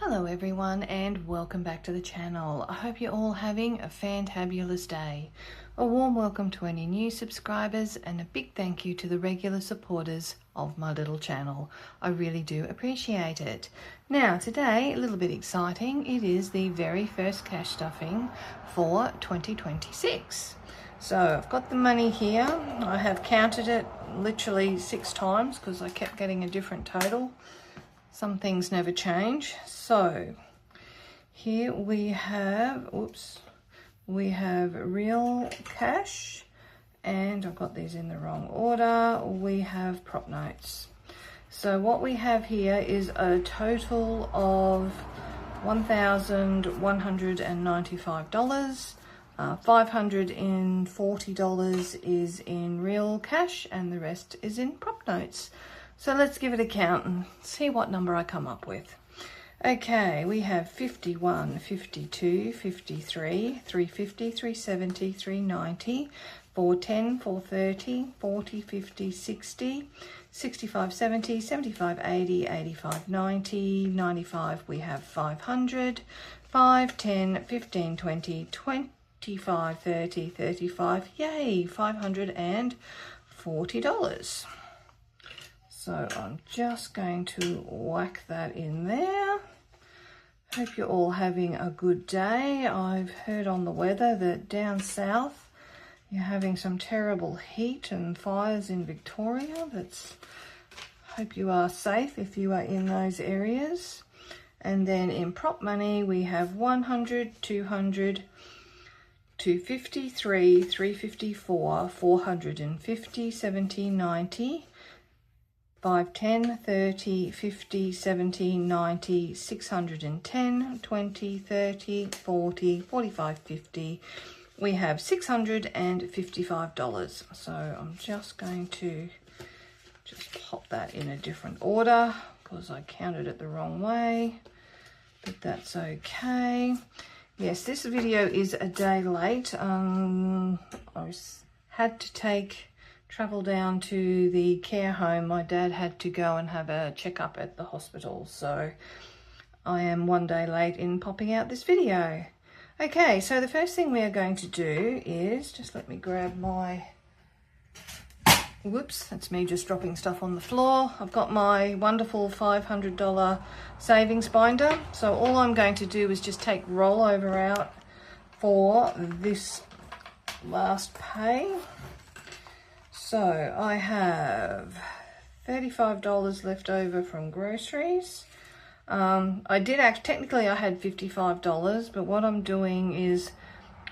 Hello everyone and welcome back to the channel. I hope you're all having a fantabulous day. A warm welcome to any new subscribers and a big thank you to the regular supporters of my little channel. I really do appreciate it. Now today, a little bit exciting, it is the very first cash stuffing for 2026. So I've got the money here. I have counted it literally 6 times because I kept getting a different total. Some things never change. So here we have, we have real cash, and I've got these in the wrong order. We have prop notes. So what we have here is a total of $1,195. $540 is in real cash and the rest is in prop notes. So let's give it a count and see what number I come up with. Okay, we have 51, 52, 53, 350, 370, 390, 410, 430, 40, 50, 60, 65, 70, 75, 80, 85, 90, 95, we have 500, 5, 10, 15, 20, 25, 30, 35, yay, $540. So I'm just going to whack that in there. Hope you're all having a good day. I've heard on the weather that down south you're having some terrible heat and fires in Victoria. Hope you are safe if you are in those areas. And then in prop money we have 100, 200, 253, 354, 450, 70, 90, 5, 10, 30, 50, 70, 90, 610, 20, 30, 40, 45, 50. We have $655. So I'm just going to pop that in a different order because I counted it the wrong way, but that's okay. Yes, this video is a day late. I had to travel down to the care home. My dad had to go and have a checkup at the hospital, so I am one day late in popping out this video. Okay, so the first thing we are going to do is, just let me grab my, whoops, that's me just dropping stuff on the floor. I've got my wonderful $500 savings binder. So all I'm going to do is just take rollover out for this last pay. So I have $35 left over from groceries. Technically I had $55, but what I'm doing is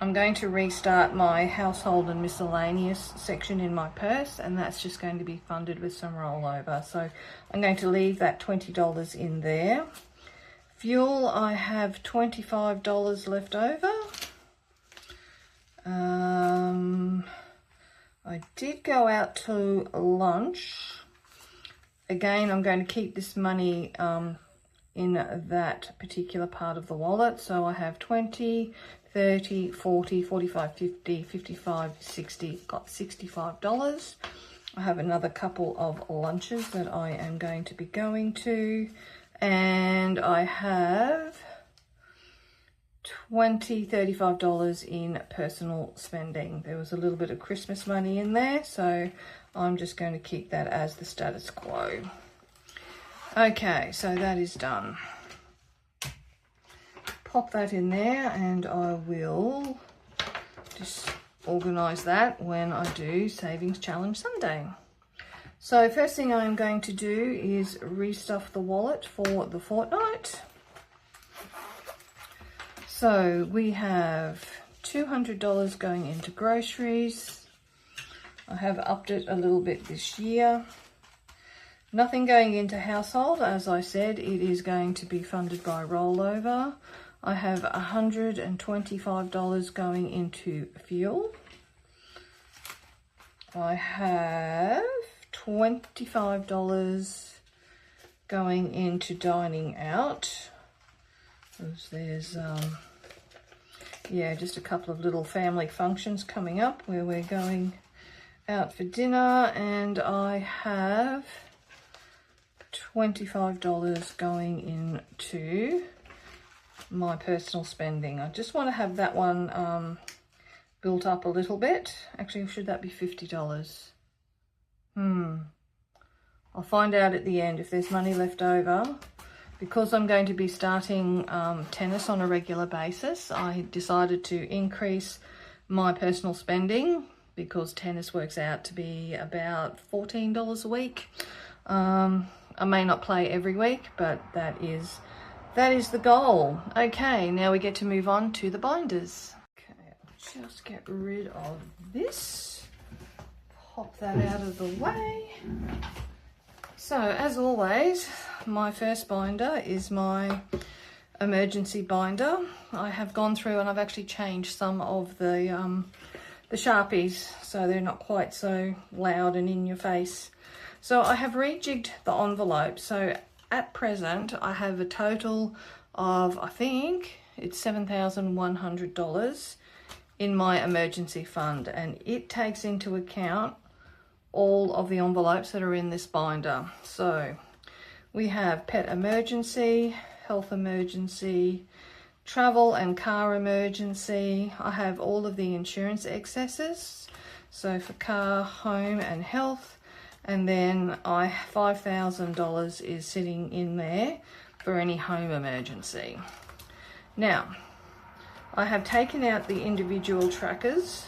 I'm going to restart my household and miscellaneous section in my purse, and that's just going to be funded with some rollover. So I'm going to leave that $20 in there. Fuel, I have $25 left over. I did go out to lunch. Again, I'm going to keep this money in that particular part of the wallet. So I have 20, 30, 40, 45, 50, 55, 60, got $65. I have another couple of lunches that I am going to be going to, and I have $35 in personal spending. There was a little bit of Christmas money in there, so I'm just going to keep that as the status quo. Okay, so that is done. Pop that in there, and I will just organize that when I do Savings Challenge Sunday. So first thing I'm going to do is restuff the wallet for the fortnight. So we have $200 going into groceries. I have upped it a little bit this year. Nothing going into household. As I said, it is going to be funded by rollover. I have $125 going into fuel. I have $25 going into dining out. There's just a couple of little family functions coming up where we're going out for dinner, and I have $25 going into my personal spending. I just want to have that one built up a little bit. Actually, should that be $50? I'll find out at the end if there's money left over. Because I'm going to be starting tennis on a regular basis, I decided to increase my personal spending because tennis works out to be about $14 a week. I may not play every week, but that is the goal. Okay, now we get to move on to the binders. Okay, I'll just get rid of this. Pop that out of the way. So, as always, my first binder is my emergency binder. I have gone through and I've actually changed some of the Sharpies so they're not quite so loud and in your face. So I have rejigged the envelope. So at present I have a total of, I think it's $7,100 in my emergency fund, and it takes into account all of the envelopes that are in this binder. So we have pet emergency, health emergency, travel and car emergency. I have all of the insurance excesses, so for car, home and health, and then $5,000 is sitting in there for any home emergency. Now I have taken out the individual trackers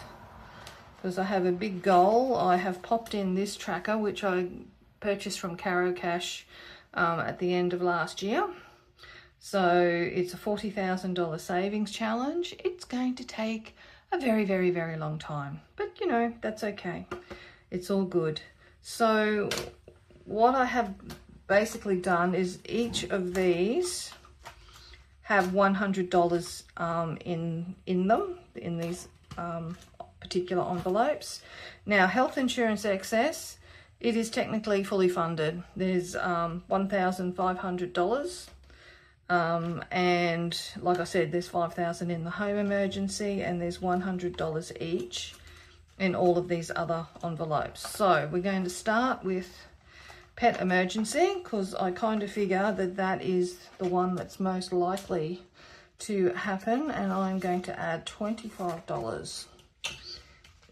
because I have a big goal. I have popped in this tracker which I purchased from Caro Cash at the end of last year. So it's a $40,000 savings challenge. It's going to take a very, very, very long time, but you know, that's okay. It's all good. So what I have basically done is each of these have $100 in them, in these particular envelopes. Now, health insurance excess, it is technically fully funded. There's $1,500. And like I said, there's $5,000 in the home emergency, and there's $100 each in all of these other envelopes. So we're going to start with pet emergency because I kind of figure that that is the one that's most likely to happen, and I'm going to add $25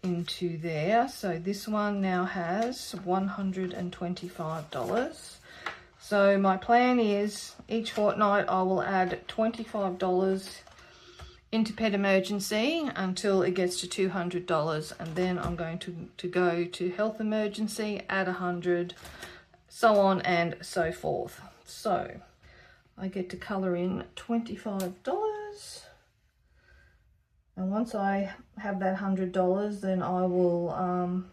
into there. So this one now has $125. So my plan is each fortnight I will add $25 into pet emergency until it gets to $200, and then I'm going to go to health emergency, add $100, so on and so forth. So I get to colour in $25, and once I have that $100, then I will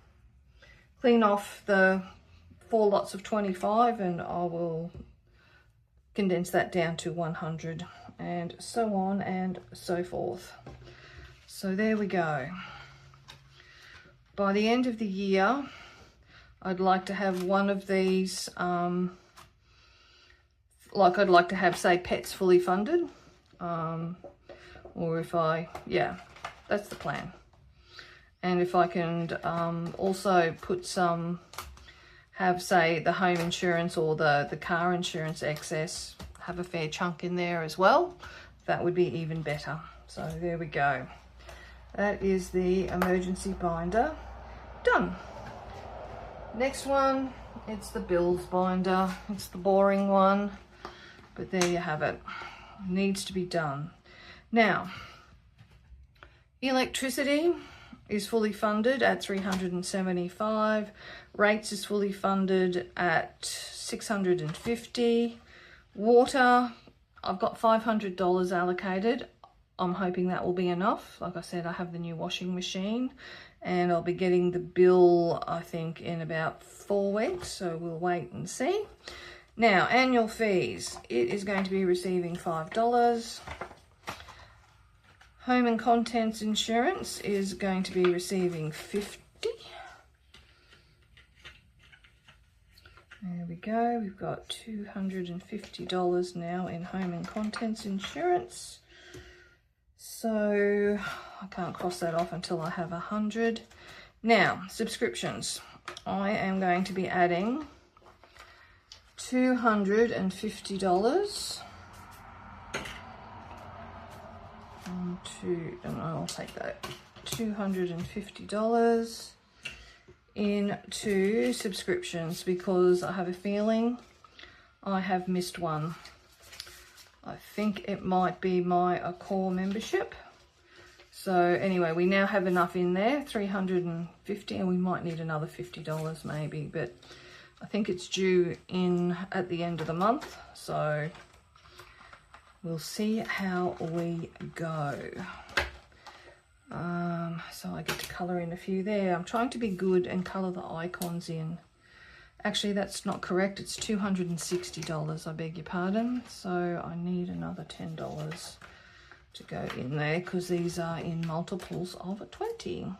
clean off the 4 lots of 25, and I will condense that down to 100, and so on and so forth. So there we go. By the end of the year, I'd like to have one of these, like I'd like to have, say, pets fully funded, or if yeah, that's the plan. And if I can also put some, have, say, the home insurance or the car insurance excess, have a fair chunk in there as well, that would be even better. So there we go. That is the emergency binder done. Next one, it's the bills binder. It's the boring one, but there you have it. Needs to be done. Now, electricity is fully funded at $375. Rates is fully funded at $650. Water, I've got $500 allocated. I'm hoping that will be enough. Like I said, I have the new washing machine, and I'll be getting the bill, I think, in about 4 weeks, so we'll wait and see. Now, annual fees, it is going to be receiving $5. Home and contents insurance is going to be receiving $50. There we go, we've got $250 now in home and contents insurance. So I can't cross that off until I have 100. Now, subscriptions. I am going to be adding $250 I'll take that $250 into subscriptions because I have a feeling I have missed one. I think it might be my core membership. So anyway, we now have enough in there, $350, and we might need another $50 maybe, but I think it's due in at the end of the month, so we'll see how we go. So I get to colour in a few there. I'm trying to be good and colour the icons in. Actually, that's not correct. It's $260, I beg your pardon. So I need another $10 to go in there because these are in multiples of 20.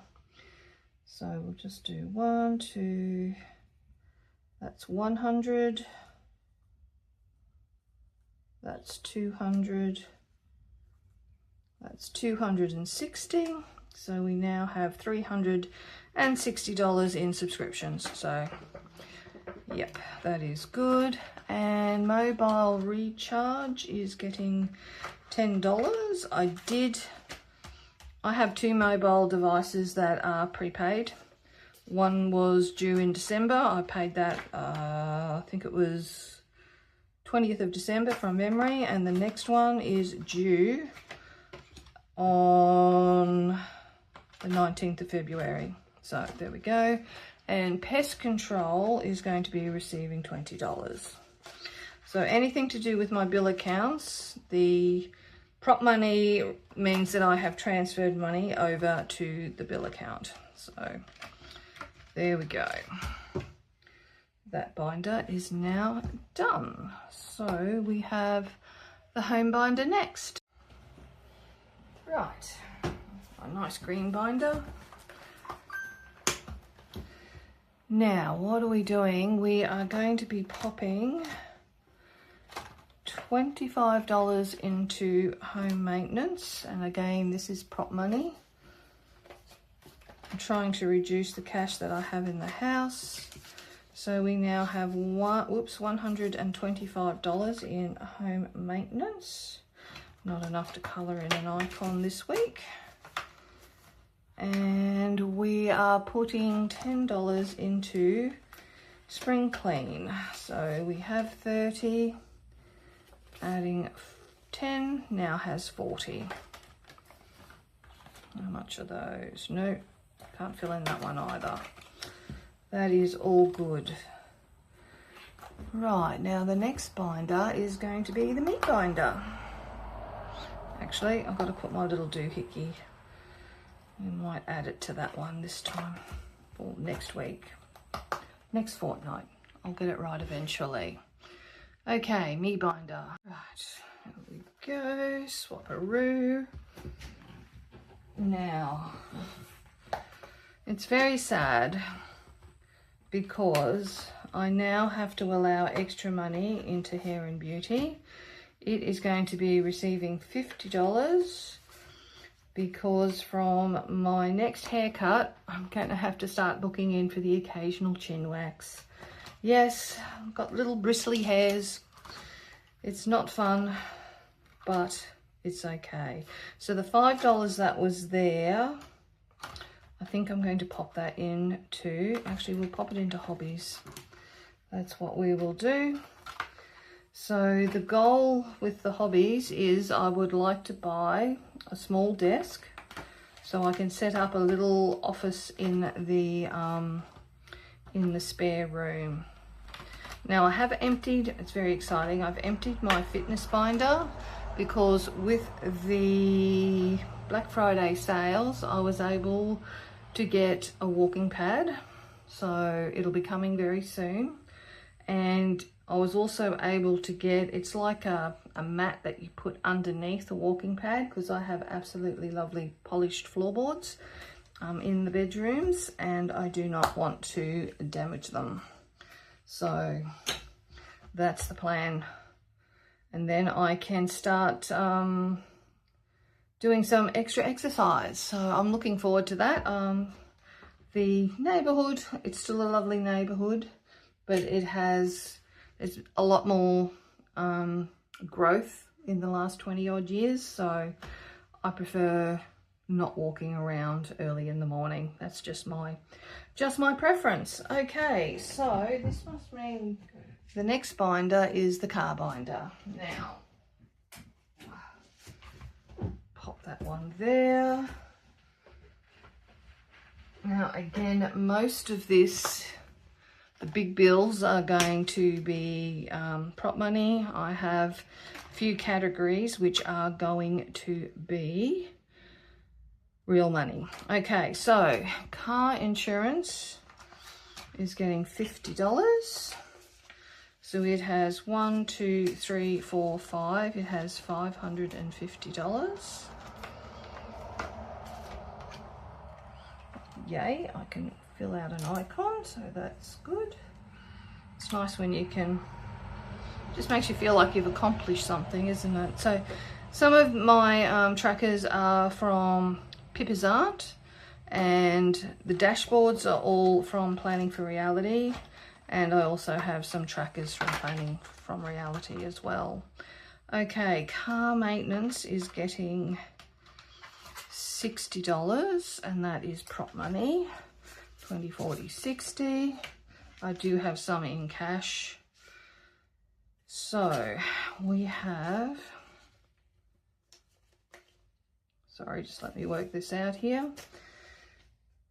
So we'll just do 1, 2, that's 100, that's 200, that's 260. So we now have $360 in subscriptions. So yep, that is good. And mobile recharge is getting $10. I have 2 mobile devices that are prepaid. One was due in December. I paid that, I think it was 20th of December from memory. And the next one is due on the 19th of February. So there we go. And pest control is going to be receiving $20. So anything to do with my bill accounts, the prop money means that I have transferred money over to the bill account. So there we go. That binder is now done. So we have the home binder next. Right, a nice green binder. Now, what are we doing? We are going to be popping $25 into home maintenance. And again, this is prop money. I'm trying to reduce the cash that I have in the house. So we now have $125 in home maintenance. Not enough to colour in an icon this week. And we are putting $10 into spring clean. So we have 30, adding 10 now has 40. How much are those? No, can't fill in that one either. That is all good. Right, now the next binder is going to be the meat binder. Actually, I've got to put my little doohickey. We might add it to that one this time, or next week, next fortnight. I'll get it right eventually. Okay, me binder. Right, here we go, swap-a-roo. Now, it's very sad because I now have to allow extra money into hair and beauty. It is going to be receiving $50 because from my next haircut, I'm going to have to start looking in for the occasional chin wax. Yes, I've got little bristly hairs. It's not fun, but it's okay. So the $5 that was there, I think I'm going to pop that into, actually we'll pop it into hobbies. That's what we will do. So the goal with the hobbies is I would like to buy a small desk so I can set up a little office in the spare room. Now I have emptied, it's very exciting, I've emptied my fitness binder because with the Black Friday sales I was able to get a walking pad, so it'll be coming very soon. And I was also able to get, it's like a mat that you put underneath the walking pad because I have absolutely lovely polished floorboards in the bedrooms and I do not want to damage them. So that's the plan. And then I can start doing some extra exercise. So I'm looking forward to that. The neighborhood, it's still a lovely neighborhood, but it's a lot more growth in the last 20 odd years. So I prefer not walking around early in the morning. That's just my preference. Okay, so this must mean the next binder is the car binder. Now, pop that one there. Now again, most of this, the big bills are going to be prop money. I have a few categories which are going to be real money. Okay, so car insurance is getting $50. So it has 1, 2, 3, 4, 5. It has $550. Yay, I can fill out an icon, so that's good. It's nice when you can, just makes you feel like you've accomplished something, isn't it? So some of my trackers are from Pippa's Art, and the dashboards are all from Planning for Reality, and I also have some trackers from Planning from Reality as well. Okay, car maintenance is getting $60, and that is prop money. 20, 40, 60. I do have some in cash. So we have, sorry, just let me work this out here.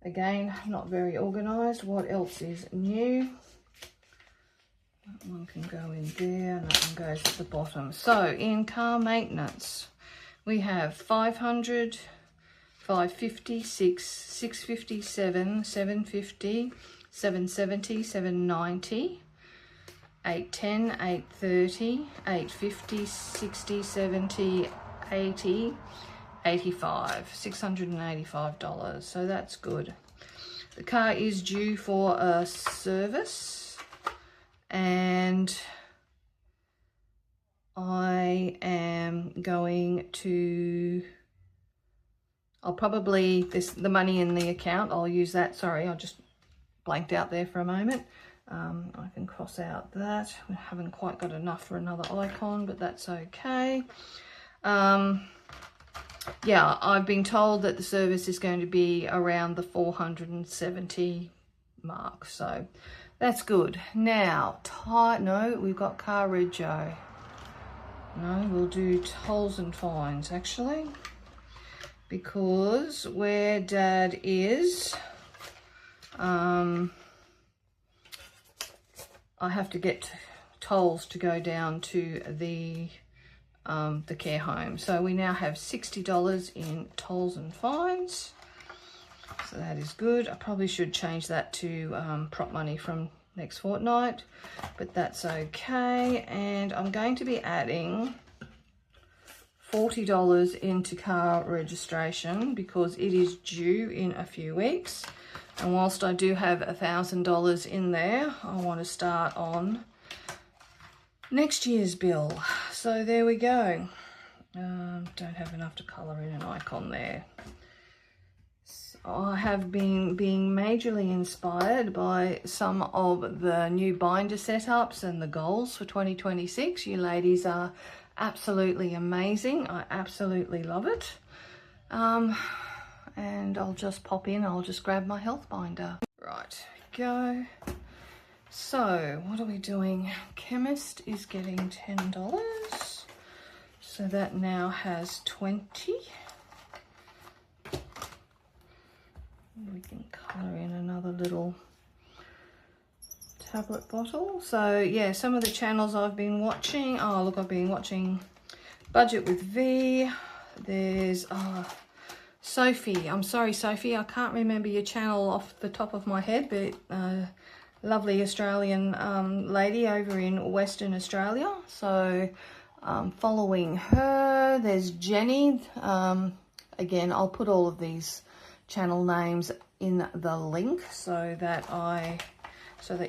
Again, not very organized. What else is new? That one can go in there, and that one goes at the bottom. So in car maintenance, we have 500, 550, 650, 750, 770, 790, 810, 830, 850, 60, 70, 80, 85, $685. So that's good. The car is due for a service, and I am going to, I'll probably, the money in the account, I'll use that. Sorry, I just blanked out there for a moment. I can cross out that. We haven't quite got enough for another icon, but that's okay. Yeah, I've been told that the service is going to be around the 470 mark, so that's good. Now, no, we've got car rego. No, we'll do tolls and fines actually, because where Dad is, I have to get tolls to go down to the care home. So we now have $60 in tolls and fines. So that is good. I probably should change that to prop money from next fortnight, but that's okay. And I'm going to be adding $40 into car registration because it is due in a few weeks. And whilst I do have $1,000 in there, I want to start on next year's bill. So there we go. Don't have enough to colour in an icon there. I have been being majorly inspired by some of the new binder setups and the goals for 2026. You ladies are absolutely amazing. I absolutely love it. And I'll just pop in, I'll just grab my health binder. Right, go. So what are we doing? Chemist is getting $10. So that now has 20. We can colour in another little tablet bottle. So yeah, some of the channels I've been watching. Oh look, I've been watching Budget with V. There's Sophie. I'm sorry, Sophie, I can't remember your channel off the top of my head, but lovely Australian lady over in Western Australia. So following her. There's Jenny. Again, I'll put all of these channel names in the link so that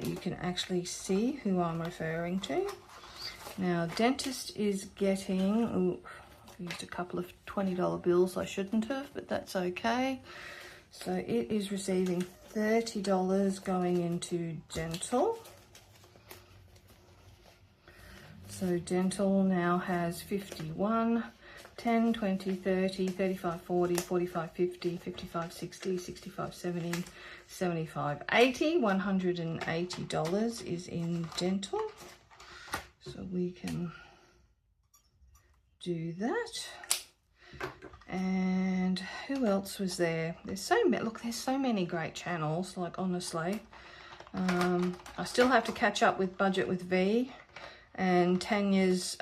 you can actually see who I'm referring to. Now, dentist is getting, ooh, I've used a couple of $20 bills I shouldn't have, but that's okay. So it is receiving $30 going into dental. So dental now has 51, 10, 20, 30, 35, 40, 45, 50, 55, 60, 65, 70, 75, 80. $180 is in dental. So we can do that. And who else was there? There's so many. Look, there's so many great channels, like honestly. I still have to catch up with Budget with V and Tanya's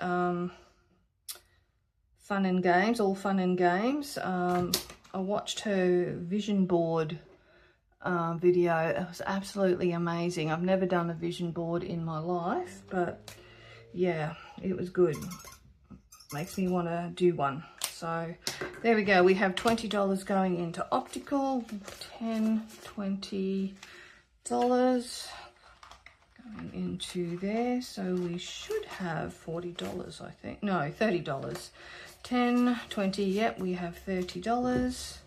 Fun and Games, all Fun and Games. I watched her vision board video. It was absolutely amazing. I've never done a vision board in my life, but yeah, it was good. Makes me want to do one. So there we go. We have $20 going into optical, $10, $20 going into there. So we should have $40, I think. No, $30. 10, 20, yep, we have $30.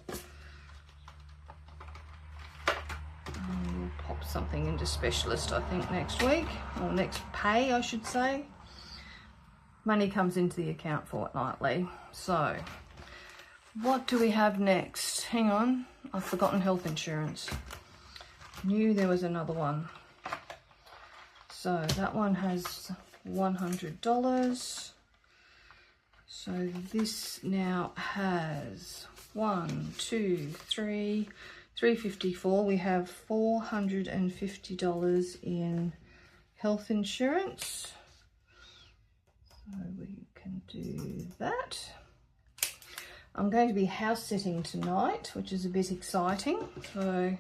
We'll pop something into specialist, I think, next week, or next pay, I should say. Money comes into the account fortnightly. So what do we have next? Hang on, I've forgotten health insurance. Knew there was another one. So that one has $100. So this now has 1, 2, 3, 354. We have $450 in health insurance. So we can do that. I'm going to be house sitting tonight, which is a bit exciting. So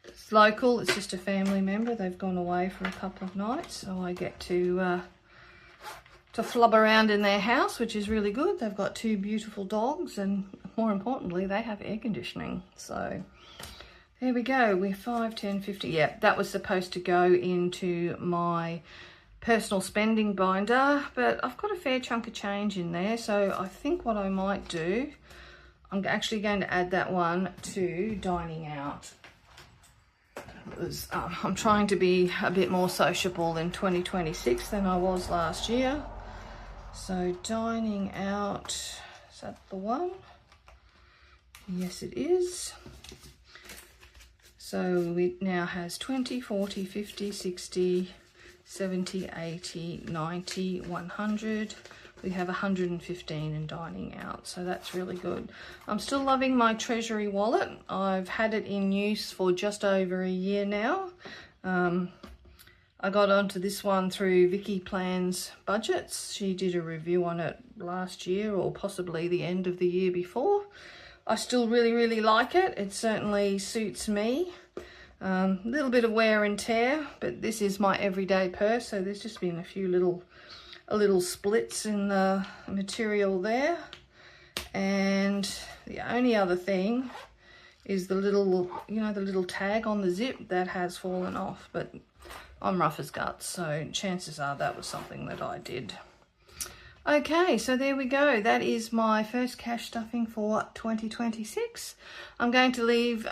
it's local, it's just a family member. They've gone away for a couple of nights, so I get to flub around in their house, which is really good. They've got 2 beautiful dogs, and more importantly, they have air conditioning. So there we go. We're 5, 10, 50. Yeah, that was supposed to go into my personal spending binder, but I've got a fair chunk of change in there. So I think what I might do, I'm actually going to add that one to dining out. Because I'm trying to be a bit more sociable in 2026 than I was last year. So dining out, is that the one? Yes, it is. So it now has 20, 40, 50, 60, 70, 80, 90, 100. We have 115 in dining out, so that's really good. I'm still loving my Chresury wallet. I've had it in use for just over a year now. I got onto this one through Vicky Plans Budgets. She did a review on it last year, or possibly the end of the year before. I still really like it. It certainly suits me. A little bit of wear and tear, but this is my everyday purse, so there's just been a few little splits in the material there. And the only other thing is the little, you know, the little tag on the zip that has fallen off, but I'm rough as guts, so chances are that was something that I did. Okay, so there we go. That is my first cash stuffing for 2026. I'm going to leave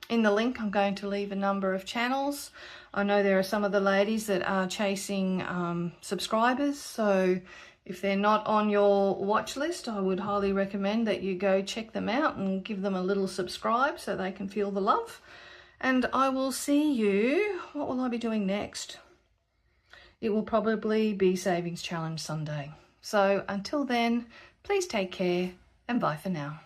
in the link, I'm going to leave a number of channels. I know there are some of the ladies that are chasing subscribers, so if they're not on your watch list, I would highly recommend that you go check them out and give them a little subscribe so they can feel the love. And I will see you, what will I be doing next? It will probably be Savings Challenge Sunday. So until then, please take care and bye for now.